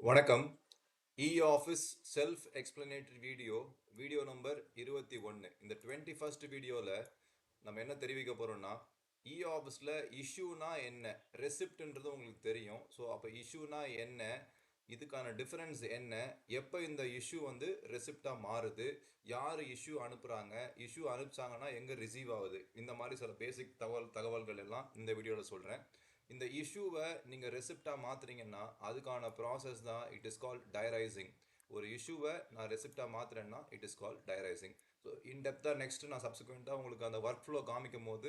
வணக்கம். இ-ஆஃபீஸ் self explanatory video number 21. இந்த 21st வீடியோவில் நம்ம என்ன தெரிவிக்க போகிறோம்னா, இ-ஆஃபீஸில் இஷ்யூனா என்ன, ரெசிப்ட்ன்றது உங்களுக்கு தெரியும். ஸோ அப்போ இஷ்யூனா என்ன, இதுக்கான டிஃபரன்ஸ் என்ன, எப்போ இந்த இஷ்யூ வந்து ரெசிப்டாக மாறுது, யார் இஷ்யூ அனுப்புகிறாங்க, இஷ்யூ அனுப்பிச்சாங்கன்னா எங்கே ரிசீவ் ஆகுது, இந்த மாதிரி சில பேசிக் தகவல்கள் எல்லாம் இந்த வீடியோவில் சொல்கிறேன். இந்த இஷ்யூவை நீங்கள் ரெசிப்டாக மாற்றுறீங்கன்னா அதுக்கான ப்ராசஸ் தான் இட் இஸ் கால்ட் டயரைசிங். ஒரு இஷ்யூவை நான் ரெசிப்டாக மாற்றுறேன்னா it is called diarising. So இன்டெப்த்தாக நெக்ஸ்ட் நான் சப்சிக்வெண்ட்டாக உங்களுக்கு அந்த ஒர்க் ஃப்ளோ காமிக்கும் போது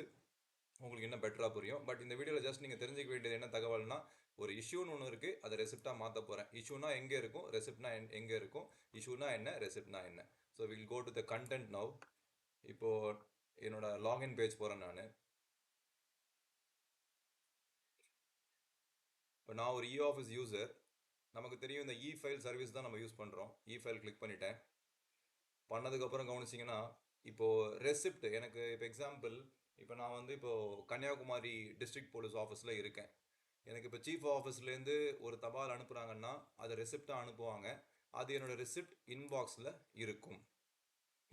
உங்களுக்கு என்ன பெட்டராக புரியும். பட் இந்த வீடியோவில் ஜஸ்ட் நீங்கள் தெரிஞ்சிக்க வேண்டியது என்ன தகவல்னா, ஒரு இஷ்யூன்னு ஒன்று இருக்குது, அதை ரெசிப்டாக மாற்ற போகிறேன். இஷ்யூனா எங்கே இருக்கும், ரெசிப்ட்னா எங்கே இருக்கும், இஷ்யூனா என்ன, ரெசிப்ட்னா என்ன. So will go to the content now. இப்போது என்னோட லாகின் பேஜ் போகிறேன் நான். இப்போ நான் ஒரு இ-ஆஃபீஸ் யூசர். நமக்கு தெரியும் இந்த இ-ஃபைல் சர்வீஸ் தான் நம்ம யூஸ் பண்ணுறோம். இ-ஃபைல் கிளிக் பண்ணிட்டேன். பண்ணதுக்கப்புறம் கவனிச்சிங்கன்னா இப்போது ரெசிப்ட் எனக்கு இப்போ எக்ஸாம்பிள், இப்போ நான் வந்து இப்போது கன்னியாகுமரி டிஸ்ட்ரிக்ட் போலீஸ் ஆஃபீஸில் இருக்கேன். எனக்கு இப்போ சீஃப் ஆஃபீஸ்லேருந்து ஒரு தபால் அனுப்புகிறாங்கன்னா அதை ரெசிப்டாக அனுப்புவாங்க. அது என்னோடய ரெசிப்ட் இன்பாக்ஸில் இருக்கும்.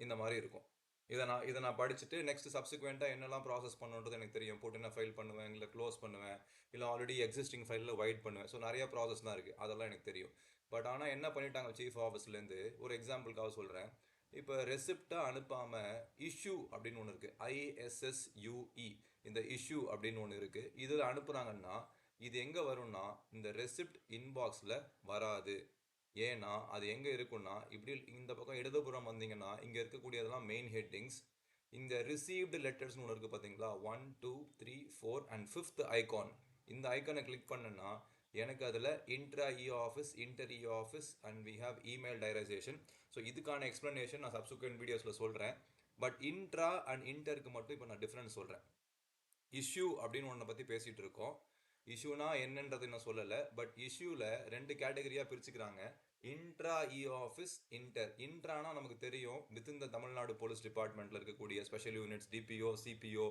இந்த மாதிரி இருக்கும். இதை நான் படிச்சுட்டு நெக்ஸ்ட் சப்சிக்வெண்ட்டாக என்னெல்லாம் ப்ராசஸ் பண்ணுன்றது எனக்கு தெரியும். போட்டு என்ன ஃபைல் பண்ணுவேன், இல்லை க்ளோஸ் பண்ணுவேன், இல்லை ஆல்ரெடி எக்ஸிஸ்டிங் ஃபைலில் வைட் பண்ணுவேன். ஸோ நிறைய ப்ராசஸ்லாம் இருக்குது, அதெல்லாம் எனக்கு தெரியும். பட் ஆனால் என்ன பண்ணிட்டாங்க சீஃப் ஆஃபீஸ்லேருந்து, ஒரு எக்ஸாம்பிளுக்காக சொல்கிறேன். இப்போ ரெசிப்டாக அனுப்பாமல் இஷ்யூ அப்படின்னு ஒன்று இருக்குது, ISSUE. இந்த இஷ்யூ அப்படின்னு ஒன்று இருக்குது. இதில் அனுப்புகிறாங்கன்னா இது எங்கே வரும்னா இந்த ரெசிப்ட் இன்பாக்ஸில் வராது. ஏன்னா அது எங்கே இருக்குன்னா, இப்படி இந்த பக்கம் இடதுபுறம் வந்தீங்கன்னா இங்கே இருக்கக்கூடியதெல்லாம் மெயின் ஹெட்டிங்ஸ். இந்த ரிசீவ்டு லெட்டர்ஸ்னு ஒன்று இருக்குது பார்த்தீங்களா, 1 2 3 4 அண்ட் 5th ஐகான். இந்த ஐக்கானை கிளிக் பண்ணேன்னா எனக்கு அதில் intra e office, inter e office and we have email diarisation. So இதுக்கான எக்ஸ்ப்ளனேஷன் நான் சப்சிக்வெண்ட் வீடியோஸில் சொல்கிறேன். பட் இன்ட்ரா அண்ட் இன்டருக்கு மட்டும் இப்போ நான் டிஃப்ரென்ஸ் சொல்கிறேன். இஷ்யூ அப்படின்னு ஒன்றை பற்றி பேசிகிட்டு இருக்கோம். இஷ்யூனா என்னன்றது நான் சொல்லலை. பட் இஷ்யூவில் ரெண்டு கேட்டகரியாக பிரிச்சுக்கிறாங்க, இன்ட்ரா இ ஆஃபீஸ், இன்டர். இன்ட்ரானா நமக்கு தெரியும், வித்தின் த தமிழ்நாடு போலீஸ் டிபார்ட்மெண்ட்டில் இருக்கக்கூடிய special units, DPO, CPO,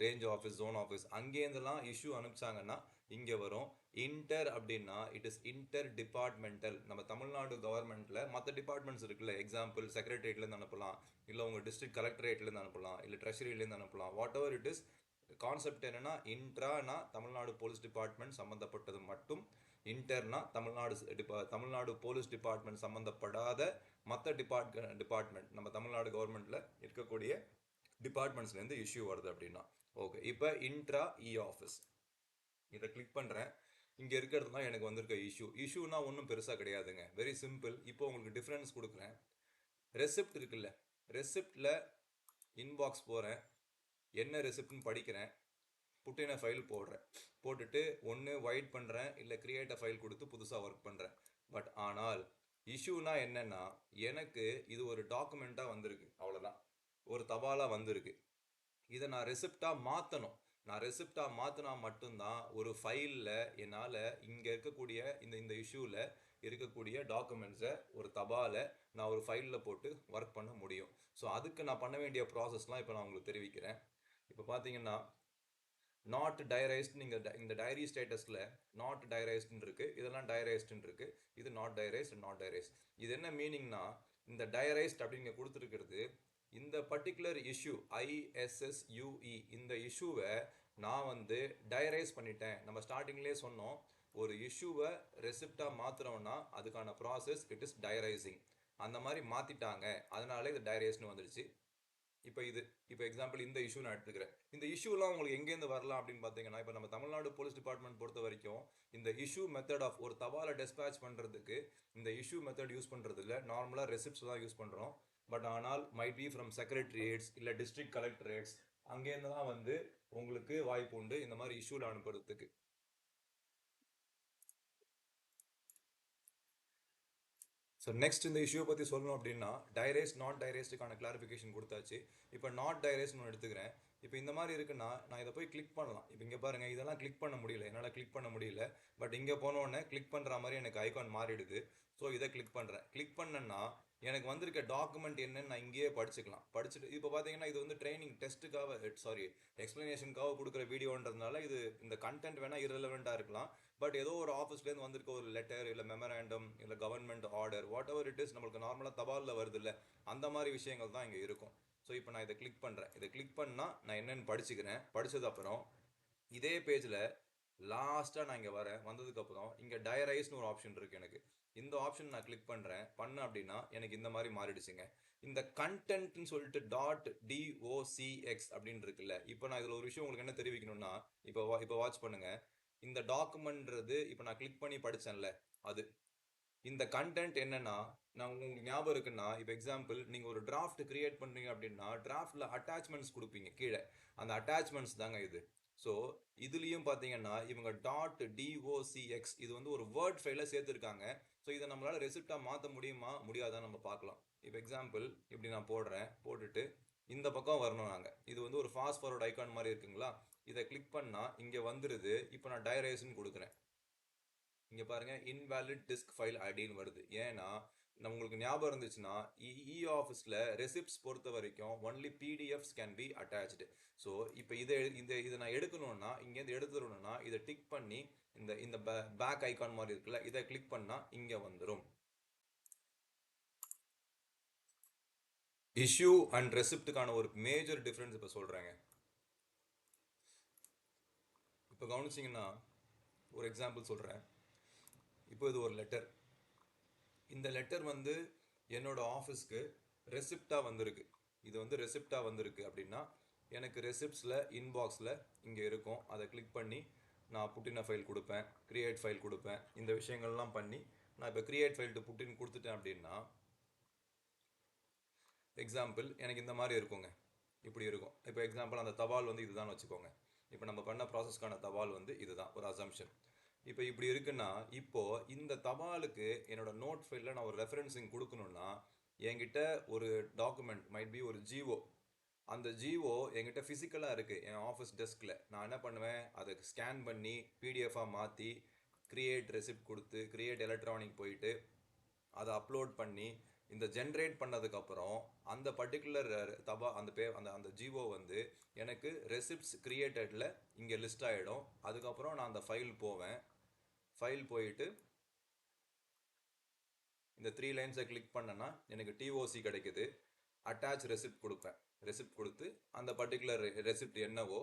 range office, zone office, அங்கேருந்துலாம் இஷ்யூ அனுப்பிச்சாங்கன்னா இங்கே வரும். இன்டர் அப்படின்னா இட் இஸ் இன்டர் டிபார்ட்மெண்டல். நம்ம தமிழ்நாடு கவர்மெண்ட்டில் மற்ற டிபார்ட்மெண்ட்ஸ் இருக்குல்ல, எக்ஸாம்பிள் செக்ரட்டரியேட்லேருந்து அனுப்பலாம், இல்லை உங்கள் டிஸ்ட்ரிக்ட் கலெக்டரேட்லேருந்து அனுப்பலாம், இல்லை ட்ரெஷரியிலேருந்து அனுப்பலாம். What ever it is, concept என்னன்னா இன்ட்ரானா தமிழ்நாடு போலீஸ் டிபார்ட்மெண்ட் சம்மந்தப்பட்டது மட்டும், இன்டர்னா தமிழ்நாடு போலீஸ் டிபார்ட்மெண்ட் சம்மந்தப்படாத மற்ற டிபார்ட்மெண்ட் நம்ம தமிழ்நாடு கவர்மெண்ட்டில் இருக்கக்கூடிய டிபார்ட்மெண்ட்ஸ்லேருந்து இஷ்யூ வருது அப்படின்னா. ஓகே, இப்போ இன்ட்ரா இ ஆஃபீஸ் இதை கிளிக் பண்ணுறேன். இங்கே இருக்கிறது தான் எனக்கு வந்திருக்க இஷ்யூனா ஒன்றும் பெருசாக கிடையாதுங்க, வெரி சிம்பிள். இப்போ உங்களுக்கு டிஃப்ரென்ஸ் கொடுக்குறேன். ரெசிப்ட் இருக்குல்ல, ரெசிப்டில் இன்பாக்ஸ் போகிறேன், என்ன ரெசிப்ட்னு படிக்கிறேன், புட்டின ஃபைல் போடுறேன், போட்டுட்டு ஒன்று வைட் பண்ணுறேன், இல்லை கிரியேட் அ ஃபைல் கொடுத்து புதுசாக ஒர்க் பண்ணுறேன். பட் ஆனால் இஷ்யூனா என்னென்னா, எனக்கு இது ஒரு டாக்குமெண்ட்டாக வந்திருக்கு, அவ்வளோதான், ஒரு தபாலாக வந்திருக்கு. இதை நான் ரெசிப்டாக மாற்றணும். நான் ரெசிப்டாக மாற்றினா மட்டும்தான் ஒரு ஃபைலில் என்னால் இங்கே இருக்கக்கூடிய இந்த இஷ்யூவில் இருக்கக்கூடிய டாக்குமெண்ட்ஸை ஒரு தபாலை நான் ஒரு ஃபைலில் போட்டு ஒர்க் பண்ண முடியும். ஸோ அதுக்கு நான் பண்ண வேண்டிய ப்ராசஸ்லாம் இப்போ நான் உங்களுக்கு தெரிவிக்கிறேன். இப்போ பார்த்தீங்கன்னா நாட் டைரைஸ்ட், நீங்கள் இந்த டைரி ஸ்டேட்டஸில் நாட் டைரைஸ்ட்னு இருக்குது, இதெல்லாம் டைரைஸ்ட்னு இருக்குது, இது நாட் டைரைஸ்ட், நாட் டைரைஸ்ட். இது என்ன மீனிங்னா, இந்த டைரைஸ்ட் அப்படிங்க கொடுத்துருக்கிறது இந்த பர்டிகுலர் இஷ்யூ ISSUE, இந்த இஷ்யூவை நான் வந்து டைரைஸ் பண்ணிட்டேன். நம்ம ஸ்டார்டிங்லேயே சொன்னோம், ஒரு இஷ்யூவை ரெசிப்டாக மாற்றுறோம்னா அதுக்கான ப்ராசஸ் இட் இஸ் டைரைசிங். அந்த மாதிரி மாற்றிட்டாங்க, அதனால இது டைரைஸ்ட்னு வந்துடுச்சு. இப்போ எக்ஸாம்பிள் இந்த இஷ்யூ நான் எடுத்துக்கிறேன். இந்த இஷ்யூலாம் உங்களுக்கு எங்கேருந்து வரலாம் அப்படின்னு பார்த்தீங்கன்னா, இப்போ நம்ம தமிழ்நாடு போலீஸ் டிபார்ட்மெண்ட் பொறுத்த வரைக்கும் இந்த இஷ்யூ மெத்தட் ஆஃப் ஒரு தபாலை டிஸ்பேச் பண்ணுறதுக்கு இந்த இஷ்யூ மெத்தட் யூஸ் பண்ணுறது இல்லை, நார்மலாக ரெசிப்ட்ஸ் தான் யூஸ் பண்ணுறோம். பட் ஆனால் மைட் பி ஃப்ரம் செக்ரட்டரியேட்ஸ் இல்லை டிஸ்ட்ரிக்ட் கலெக்டரேட்ஸ், அங்கேருந்து தான் வந்து உங்களுக்கு வாய்ப்பு உண்டு இந்த மாதிரி இஷ்யூவில் அனுப்புறதுக்கு. ஸோ நெக்ஸ்ட் இந்த இஷ்யூ பற்றி சொல்லணும் அப்படின்னா, டைரேஸ்ட் நாட் டைரேஸ்டுக்கான கிளாரிஃபிகேஷன் கொடுத்தாச்சு. இப்போ நாட் டைரேஸ்ட்னு ஒன்று எடுத்துக்கிறேன். இப்போ இந்த மாதிரி இருக்குன்னா நான் இதை போய் கிளிக் பண்ணலாம். இப்போ இங்கே பாருங்க, இதெல்லாம் கிளிக் பண்ண முடியல, என்னால் கிளிக் பண்ண முடியல. பட் இங்கே போனோடனே கிளிக் பண்ணுற மாதிரி எனக்கு ஐகான் மாறிடுது. ஸோ இதை கிளிக் பண்ணுறேன். கிளிக் பண்ணேன்னா எனக்கு வந்திருக்க டாக்குமெண்ட் என்னன்னு நான் இங்கேயே படிச்சுக்கலாம். படிச்சுட்டு இப்போ பார்த்தீங்கன்னா இது வந்து ட்ரைனிங் டெஸ்ட்டுக்காக, சாரி, எக்ஸ்பிளனேஷனுக்காக கொடுக்குற வீடியோன்றதுனால இது இந்த கண்டென்ட் வேணால் இரலவெண்ட்டாக இருக்கலாம். பட் ஏதோ ஒரு ஆஃபீஸ்லேருந்து வந்திருக்க ஒரு லெட்டர் இல்லை மெமராண்டம் இல்லை government order, what ever it is, நம்மளுக்கு நார்மலாக தபாலில் வருது இல்லை, அந்த மாதிரி விஷயங்கள் தான் இங்கே இருக்கும். ஸோ இப்போ நான் இதை கிளிக் பண்ணுறேன். இதை கிளிக் பண்ணால் நான் என்னென்னு படிச்சுக்கிறேன். படித்ததுக்கப்புறம் இதே பேஜில் லாஸ்ட்டாக நான் இங்கே வரேன். வந்ததுக்கப்புறம் இங்கே டயரைஸ்னு ஒரு ஆப்ஷன் இருக்குது எனக்கு. இந்த ஆப்ஷன் நான் கிளிக் பண்ணுறேன். அப்படின்னா எனக்கு இந்த மாதிரி மாறிடுச்சுங்க. இந்த கண்டென்ட்னு சொல்லிட்டு .docx அப்படின்னு இருக்குல்ல. இப்போ நான் இதில் ஒரு விஷயம் உங்களுக்கு என்ன தெரிவிக்கணும்னா, இப்போ வாட்ச் பண்ணுங்கள். இந்த டாக்குமெண்ட்றது இப்போ நான் கிளிக் பண்ணி படித்தேன்ல, அது இந்த கண்டென்ட் என்னன்னா, நான் உங்களுக்கு ஞாபகம் இருக்குன்னா, இப்போ எக்ஸாம்பிள் நீங்கள் ஒரு டிராஃப்ட் கிரியேட் பண்ணுறீங்க அப்படின்னா டிராஃப்டில் அட்டாச்மெண்ட்ஸ் கொடுப்பீங்க கீழே. அந்த அட்டாச்மெண்ட்ஸ் தாங்க இது. ஸோ இதுலேயும் பார்த்தீங்கன்னா இவங்க .docx இது வந்து ஒரு வேர்ட் ஃபைலை சேர்த்துருக்காங்க. ஸோ இதை நம்மளால் ரெசிப்டாக மாற்ற முடியுமா முடியாதான் நம்ம பார்க்கலாம். இப்போ எக்ஸாம்பிள் இப்படி நான் போடுறேன். போட்டுட்டு இந்த பக்கம் வரணும். நாங்கள் இது வந்து ஒரு ஃபாஸ்ட் ஃபார்வர்ட் ஐக்கான் மாதிரி இருக்குங்களா, இதை கிளிக் பண்ணால் இங்கே வந்துடுது. இப்போ நான் டயரைஸ்ன்னு கொடுக்குறேன். இங்கே பாருங்கள், இன்வேலிட் டிஸ்க் ஃபைல் ஐடின்னு வருது. ஏன்னா உங்களுக்கு ஞாபகம் இருந்துச்சுன்னா இ ஆஃபீஸில் ரெசிப்ட்ஸ் பொறுத்த வரைக்கும் only PDFs can be attached. So இப்போ இதை நான் எடுக்கணும்னா, இங்கேருந்து எடுத்துடணும்னா இதை டிக் பண்ணி இந்த இந்த பேக் ஐக்கான் மாதிரி இருக்குல்ல, இதை கிளிக் பண்ணால் இங்கே வந்துடும். இஷ்யூ அண்ட் ரெசிப்டுக்கான ஒரு மேஜர் டிஃப்ரென்ஸ் இப்போ சொல்கிறேங்க. இப்போ கவனிச்சிங்கன்னா ஒரு எக்ஸாம்பிள் சொல்கிறேன். இப்போ இது ஒரு லெட்டர். இந்த லெட்டர் வந்து என்னோட ஆஃபீஸ்க்கு ரெசிப்டாக வந்திருக்கு. இது வந்து ரெசிப்டாக வந்திருக்கு அப்படின்னா எனக்கு ரெசிப்ட்ஸில் இன்பாக்ஸில் இங்கே இருக்கும். அதை கிளிக் பண்ணி நான் புட்டின ஃபைல் கொடுப்பேன், க்ரியேட் ஃபைல் கொடுப்பேன். இந்த விஷயங்கள்லாம் பண்ணி நான் இப்போ க்ரியேட் ஃபைல் டு புட்டின் கொடுத்துட்டேன் அப்படின்னா எக்ஸாம்பிள் எனக்கு இந்த மாதிரி இருக்குங்க. இப்படி இருக்கும். இப்போ எக்ஸாம்பிள் அந்த தபால் வந்து இதுதான் வச்சுக்கோங்க. இப்போ நம்ம பண்ண ப்ராசஸ்க்கான தபால் வந்து இதுதான், ஒரு அசம்ஷன். இப்போ இப்படி இருக்குன்னா, இப்போது இந்த தபாலுக்கு என்னோட நோட் ஃபைலில் நான் ஒரு ரெஃபரன்சிங் கொடுக்கணுன்னா என்கிட்ட ஒரு டாக்குமெண்ட் மைட் பி ஒரு ஜிஓ. அந்த ஜிஓ என்கிட்ட ஃபிசிக்கலாக இருக்குது என் ஆஃபீஸ் டெஸ்கில். நான் என்ன பண்ணுவேன், அதை ஸ்கேன் பண்ணி பிடிஎஃபாக மாற்றி க்ரியேட் ரெசிப்ட் கொடுத்து க்ரியேட் எலக்ட்ரானிக் போயிட்டு அதை அப்லோட் பண்ணி இந்த ஜென்ரேட் பண்ணதுக்கப்புறம் அந்த பர்டிகுலர் அந்த ஜிஓ வந்து எனக்கு ரெசிப்ட்ஸ் க்ரியேட்டடில் இங்கே லிஸ்ட் ஆகிடும். அதுக்கப்புறம் நான் அந்த ஃபைல் போவேன். ஃபைல் போயிட்டு இந்த 3 லைன்ஸை கிளிக் பண்ணேன்னா எனக்கு டிஓசி கிடைக்குது. அட்டாச் ரெசிப்ட் கொடுப்பேன். ரெசிப்ட் கொடுத்து அந்த பர்டிகுலர் ரெசிப்ட் என்னவோ,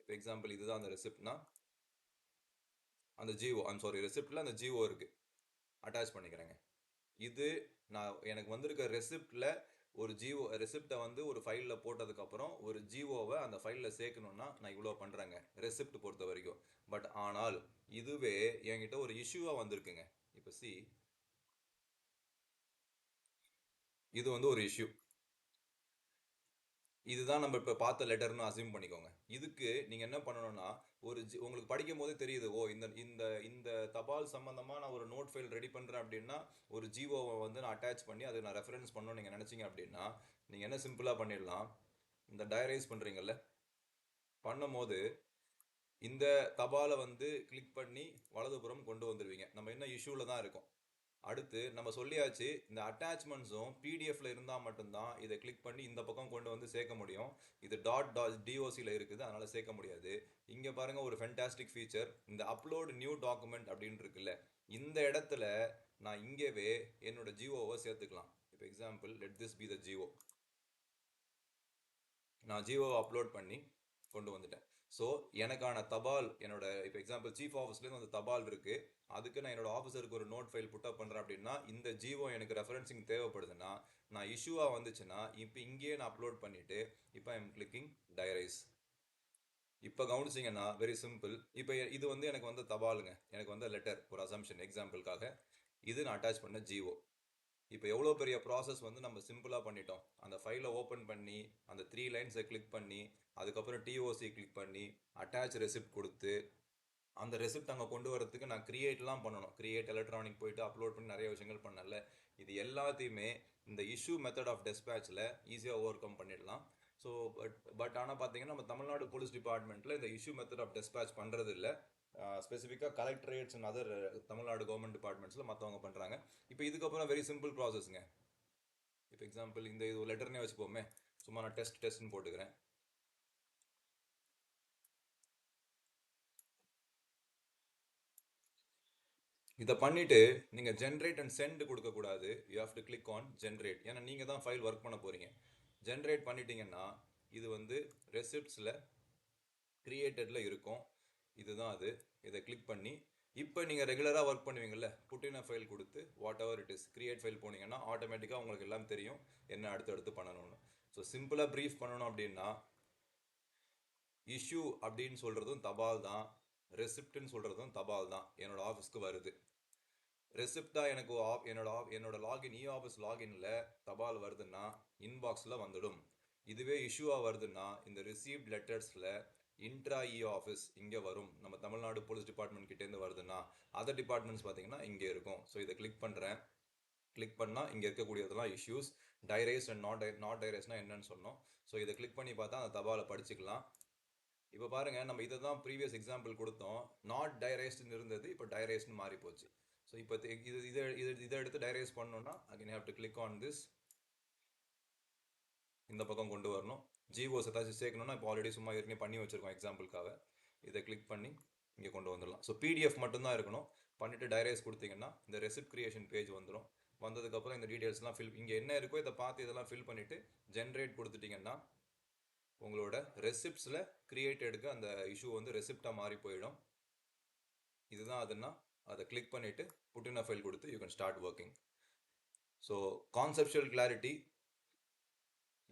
இப்போ எக்ஸாம்பிள் இதுதான் அந்த ரெசிப்ட்னா அந்த ஜிஓ, ரெசிப்டில் அந்த ஜிஓ இருக்குது, அட்டாச் பண்ணிக்கிறேங்க. இது நான் எனக்கு வந்திருக்க ரெசிப்டில் ஒரு ஜிஓ ரெசிப்டை வந்து ஒரு ஃபைலில் போட்டதுக்கப்புறம் ஒரு ஜிஓவை அந்த ஃபைலில் சேர்க்கணுன்னா நான் இவ்வளோ பண்ணுறேங்க ரெசிப்ட் பொறுத்த வரைக்கும். பட் ஆனால் இதுவே என்கிட்ட ஒரு இஷ்யூவாக வந்திருக்குங்க. இப்போ இது வந்து ஒரு இஷ்யூ. இதுதான் நம்ம இப்போ பார்த்த லெட்டர்னு அசியூம் பண்ணிக்கோங்க. இதுக்கு நீங்கள் என்ன பண்ணணும்னா, உங்களுக்கு படிக்கும் போதே தெரியுது, ஓ இந்த இந்த இந்த தபால் சம்மந்தமாக நான் ஒரு நோட் ஃபைல் ரெடி பண்ணுறேன் அப்படின்னா ஒரு ஜிஓவை வந்து நான் அட்டாச் பண்ணி அதை நான் ரெஃபரன்ஸ் பண்ணணும்னு நீங்கள் நினச்சிங்க அப்படின்னா நீங்கள் என்ன சிம்பிளாக பண்ணிடலாம். இந்த டயரைஸ் பண்ணுறீங்கல்ல, பண்ணும் போது இந்த தபாலை வந்து கிளிக் பண்ணி வலதுபுறம் கொண்டு வந்துடுவீங்க. நம்ம என்ன இஷ்யூவில் தான் இருக்கோம். அடுத்து நம்ம சொல்லியாச்சு, இந்த அட்டாச்மெண்ட்ஸும் பிடிஎஃப்ல இருந்தால் மட்டும்தான் இதை கிளிக் பண்ணி இந்த பக்கம் கொண்டு வந்து சேர்க்க முடியும். இது .docல இருக்குது, அதனால சேர்க்க முடியாது. இங்கே பாருங்க ஒரு ஃபென்டாஸ்டிக் ஃபீச்சர், இந்த அப்லோட் நியூ டாக்குமெண்ட் அப்படின்னு இருக்குல்ல, இந்த இடத்துல நான் இங்கேவே என்னோட ஜிஓவை சேர்த்துக்கலாம். இப்போ example let this be the GO. நான் ஜிஓவை அப்லோட் பண்ணி கொண்டு வந்துட்டேன். ஸோ எனக்கான தபால் என்னோட இப்போ எக்ஸாம்பிள் சீஃப் ஆஃபீஸ்லேருந்து வந்து தபால் இருக்குது. அதுக்கு நான் என்னோட ஆஃபீஸருக்கு ஒரு நோட் ஃபைல் புட்டப் பண்ணுறேன் அப்படின்னா இந்த ஜிஓ எனக்கு ரெஃபரன்சிங் தேவைப்படுதுன்னா நான் இஷ்யூவாக வந்துச்சுன்னா இப்போ இங்கேயே நான் அப்லோட் பண்ணிவிட்டு இப்போ ஐ எம் கிளிக்கிங் டயரைஸ். இப்போ கவனிச்சிங்கன்னா வெரி சிம்பிள். இப்போ இது வந்து எனக்கு வந்து தபாலுங்க, எனக்கு வந்து லெட்டர், ஒரு அசம்ஷன் எக்ஸாம்பிளுக்காக. இது நான் அட்டாச் பண்ண ஜிஓ. இப்போ எவ்வளோ பெரிய ப்ராசஸ் வந்து நம்ம சிம்பிளாக பண்ணிட்டோம். அந்த ஃபைலை ஓப்பன் பண்ணி அந்த 3 லைன்ஸை கிளிக் பண்ணி அதுக்கப்புறம் டிஓசி கிளிக் பண்ணி அட்டாச் ரெசிப்ட் கொடுத்து அந்த ரெசிப்ட் அங்கே கொண்டு வரதுக்கு நான் க்ரியேட்லாம் பண்ணணும். க்ரியேட் எலக்ட்ரானிக் போயிட்டு அப்லோட் பண்ணி நிறைய விஷயங்கள் பண்ணல. இது எல்லாத்தையுமே இந்த இஷ்யூ மெத்தட் ஆஃப் டெஸ்பேச்சில் ஈஸியாக ஓவர் கம் பண்ணிடலாம். ஸோ பட் ஆனால் பார்த்தீங்கன்னா நம்ம தமிழ்நாடு போலீஸ் டிபார்ட்மெண்ட்டில் இந்த இஷ்யூ மெத்தட் ஆஃப் டிஸ்பேச் பண்ணுறது இல்லை. ஸ்பெசிஃபிக்காக கலெக்டரேட்ஸ் அண்ட் அதர் தமிழ்நாடு கவர்மெண்ட் டிபார்ட்மெண்ட்ஸில் மற்றவங்க பண்ணுறாங்க. இப்போ இதுக்கப்புறம் வெரி சிம்பிள் ப்ராசஸ்ங்க. இப்போ எக்ஸாம்பிள் இந்த இது லெட்டர்னே வச்சுப்போமே, சும்மா நான் டெஸ்ட்னு போட்டுக்கிறேன். இதை பண்ணிட்டு நீங்கள் ஜென்ரேட் அண்ட் சென்ட் கொடுக்கக்கூடாது. You have to click on generate. ஏன்னா நீங்கள் தான் ஃபைல் ஒர்க் பண்ண போகிறீங்க. ஜென்ரேட் பண்ணிட்டீங்கன்னா இது வந்து ரெசிப்ட்ஸில் கிரியேட்டடில் இருக்கும். இதுதான் அது. இதை கிளிக் பண்ணி இப்போ நீங்கள் ரெகுலராக ஒர்க் பண்ணுவீங்கள்ல, புட்டின ஃபைல் கொடுத்து what ever it is create file போனீங்கன்னா ஆட்டோமேட்டிக்காக உங்களுக்கு எல்லாம் தெரியும் என்ன அடுத்தடுத்து பண்ணணும்னு. ஸோ சிம்பிளாக ப்ரீஃப் பண்ணணும் அப்படின்னா, இஷ்யூ அப்படின்னு சொல்கிறதும் தபால் தான், ரெசிப்ட்னு சொல்கிறதும் தபால் தான் என்னோட ஆஃபீஸ்க்கு வருது. ரெசிப்டா எனக்கு என்னோட லாகின் ஆஃபீஸ் லாகின்ல தபால் வருதுன்னா இன்பாக்ஸில் வந்துடும். இதுவே இஷ்யூவாக வருதுன்னா இந்த ரிசீவ்ட் லெட்டர்ஸில் இன்ட்ரா ஆஃபீஸ் இங்கே வரும். நம்ம தமிழ்நாடு போலீஸ் டிபார்ட்மெண்ட் கிட்டேருந்து வருதுன்னா அதர் டிபார்ட்மெண்ட்ஸ் பார்த்தீங்கன்னா இங்கே இருக்கும். ஸோ இதை கிளிக் பண்ணுறேன். கிளிக் பண்ணால் இங்கே இருக்கக்கூடியதெல்லாம் இஷ்யூஸ். டைரேஸ் அண்ட் நாட் டைரேஸ்னா என்னன்னு சொன்னோம். ஸோ இதை கிளிக் பண்ணி பார்த்தா அந்த தபாலை படிச்சுக்கலாம். இப்போ பாருங்கள், நம்ம இதை தான் ப்ரீவியஸ் எக்ஸாம்பிள் கொடுத்தோம். நாட் டைரேஸ்ட்னு இருந்தது, இப்போ டைரேஸ்ட்னு மாறி போச்சு. ஸோ இப்போ இதை எடுத்து டைரேஸ் பண்ணோன்னா again have to click on this. இந்த பக்கம் கொண்டு வரணும். ஜிஓஸ் ஏதாச்சும் சேர்க்கணும்னா இப்போ ஆல்ரெடி சும்மா ஏற்கனவே பண்ணி வச்சுருக்கோம் எக்ஸாம்பிளுக்காக. இதை கிளிக் பண்ணி இங்கே கொண்டு வந்துடலாம். ஸோ பிடிஎஃப் மட்டும்தான் இருக்கணும். பண்ணிவிட்டு டைரேஸ் கொடுத்தீங்கன்னா இந்த ரெசிப்ட் கிரியேஷன் பேஜ் வந்துடும். வந்ததுக்கப்புறம் இந்த டீட்டெயில்ஸ்லாம் இங்கே என்ன இருக்கோ இதை பார்த்து இதெல்லாம் ஃபில் பண்ணிவிட்டு ஜென்ரேட் கொடுத்துட்டிங்கன்னா உங்களோட ரெசிப்ட்ஸில் கிரியேட்டடுக்கு அந்த இஷ்யூ வந்து ரெசிப்டாக மாறி போயிடும். இதுதான் அதுன்னா அதை கிளிக் பண்ணிவிட்டு புட்டின ஃபைல் கொடுத்து you can start working. So conceptual clarity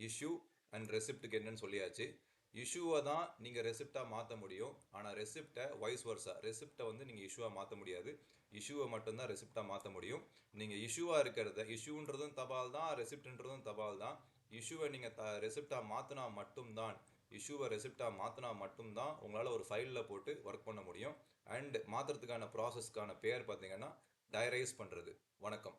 issue and ரெசிப்ட்டுக்கு என்னன்னு சொல்லியாச்சு. இஷ்யூவை தான் நீங்கள் ரெசிப்டாக மாற்ற முடியும். ஆனால் ரெசிப்டை வைஸ் வர்ஸா, ரெசிப்டை வந்து நீங்கள் இஷ்யூவாக மாற்ற முடியாது. இஷ்யூவை மட்டும்தான் ரெசிப்டாக மாற்ற முடியும். நீங்கள் இஷ்யூவாக இருக்கிறத, இஷ்யூன்றதும் தபால் தான், ரெசிப்ட்ன்றதும் தபால் தான். இஷ்யூவை நீங்கள் ரெசிப்டாக மாற்றினா மட்டும்தான், இஷ்யூவை ரெசிப்டாக மாற்றினா மட்டும்தான் உங்களால் ஒரு ஃபைலில் போட்டு ஒர்க் பண்ண முடியும். அண்ட் மாற்றுறதுக்கான ப்ராசஸ்க்கான பேர் பார்த்தீங்கன்னா டைரைஸ் பண்ணுறது. வணக்கம்.